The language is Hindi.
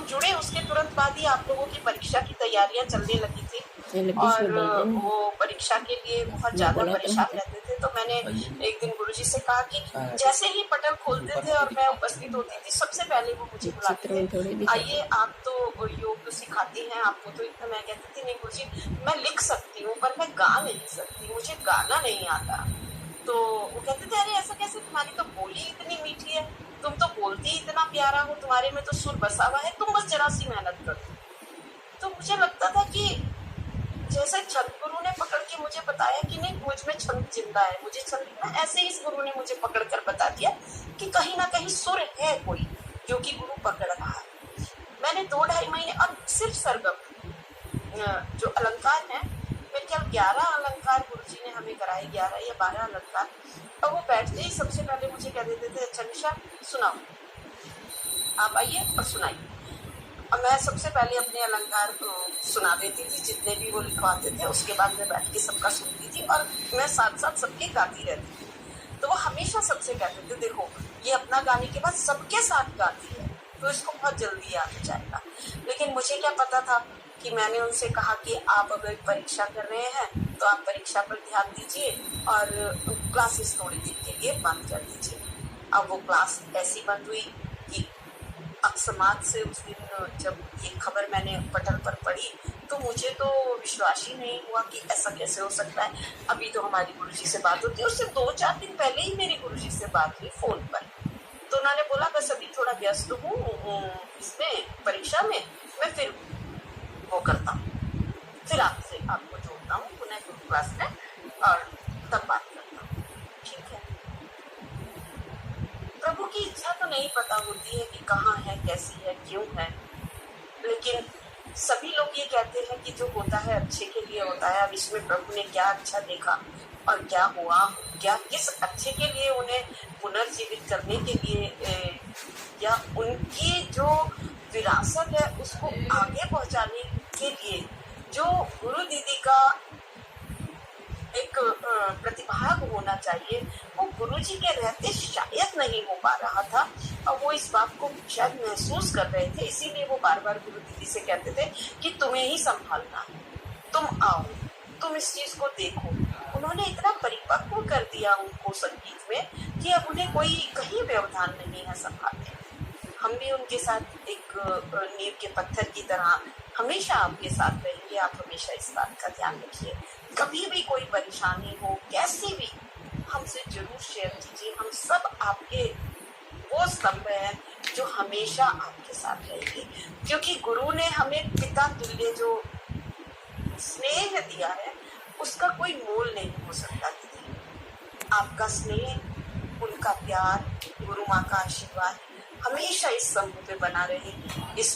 जुड़े उसके तुरंत बाद ही आप लोगों की परीक्षा की तैयारियां चलने लगी थी और वो परीक्षा के लिए बहुत ज्यादा परेशान रहते थे। तो मैंने एक दिन गुरुजी से कहा कि जैसे ही पटल खोलते थे और मैं उपस्थित होती थी, सबसे पहले वो मुझे बुलाते थे, आइए आप तो योग सिखाती हैं, आपको तो इतना। मैं कहती थी नहीं गुरुजी, मैं लिख सकती हूँ पर मैं गा नहीं सकती, मुझे गाना नहीं आता। तो वो कहते थे अरे ऐसा कैसे, तुम्हारी तो बोली इतनी मीठी है, तुम तो बोलती इतना प्यारा हो, तुम्हारे में तो सुर बसा हुआ है, तुम बस जरा सी मेहनत करो। तो मुझे लगता था कि जैसे छंद गुरु ने पकड़ के मुझे बताया कि नहीं मुझ में छंद जिंदा है, मुझे छंद लिखना, ऐसे ही इस गुरु ने मुझे पकड़ कर बता दिया कि कहीं ना कहीं सुर है कोई जो कि गुरु पकड़ रहा है। मैंने 2-2.5 महीने और सिर्फ सरगम जो अलंकार है, मेरे ख्याल 11 अलंकार गुरुजी ने हमें कराए, 11 या 12 अलंकार। और वो बैठते ही सबसे पहले मुझे कह देते थे अच्छा निशा सुनाओ, आप आइए और सुनाइए। और मैं सबसे पहले अपने अलंकार सुना देती थी, जितने भी वो लिखवाते थे, उसके बाद मैं बैठ के सबका सुनती थी और मैं साथ साथ सबके गाती रहती थी। तो वो हमेशा सबसे कहते थे देखो ये अपना गाने के बाद सबके साथ गाती है तो इसको बहुत जल्दी याद हो जाएगा। लेकिन मुझे क्या पता था कि मैंने उनसे कहा कि आप अगर परीक्षा कर रहे हैं तो आप परीक्षा पर ध्यान दीजिए और क्लासेस थोड़ी देर के लिए बंद कर दीजिए। अब वो क्लास ऐसी बंद हुई कि समाज से उस दिन जब ये खबर मैंने पटल पर पढ़ी तो मुझे तो विश्वास ही नहीं हुआ कि ऐसा कैसे हो सकता है। अभी तो हमारी गुरुजी से बात होती है, उससे 2-4 दिन पहले ही मेरी गुरुजी से बात हुई फोन पर। तो उन्होंने बोला बस अभी थोड़ा व्यस्त हूँ इसमें परीक्षा में, मैं फिर वो करता हूँ, फिर आपसे आपको जोड़ता हूँ पुनः गुरु क्लास में और तब बात करता हूँ। ठीक है, प्रभु की इच्छा तो नहीं पता होती है कि कहाँ है, कैसी है, क्यों है, लेकिन सभी लोग ये कहते हैं कि जो होता है अच्छे के लिए होता है। अब इसमें प्रभु ने क्या अच्छा देखा और क्या हुआ, क्या किस अच्छे के लिए उन्हें पुनर्जीवित करने के लिए या उनकी जो विरासत है उसको आगे पहुंचाने के लिए जो गुरु दीदी का एक प्रतिभाग होना चाहिए, वो गुरुजी के रहते शायद नहीं हो पा रहा था। और वो इस बात को शायद महसूस कर रहे थे, इसीलिए वो बार बार गुरु दीदी से कहते थे कि तुम्हें ही संभालना है, तुम आओ, तुम इस चीज को देखो। उन्होंने इतना परिपक्व कर दिया उनको संगीत में कि अब उन्हें कोई कहीं व्यवधान नहीं है संभालने। हम भी उनके साथ एक नींव के पत्थर की तरह हमेशा आपके साथ रहेंगे। आप हमेशा इस बात का ध्यान रखिए, कभी भी कोई परेशानी हो, कैसी भी, हमसे जरूर शेयर कीजिए। हम सब आपके वो स्तंभ हैं जो हमेशा आपके साथ रहेंगे, क्योंकि गुरु ने हमें पिता तुल्य जो स्नेह दिया है उसका कोई मोल नहीं हो सकता। आपका स्नेह, उनका प्यार, गुरु माँ का आशीर्वाद हमेशा इस समूह पे बना रहे। इस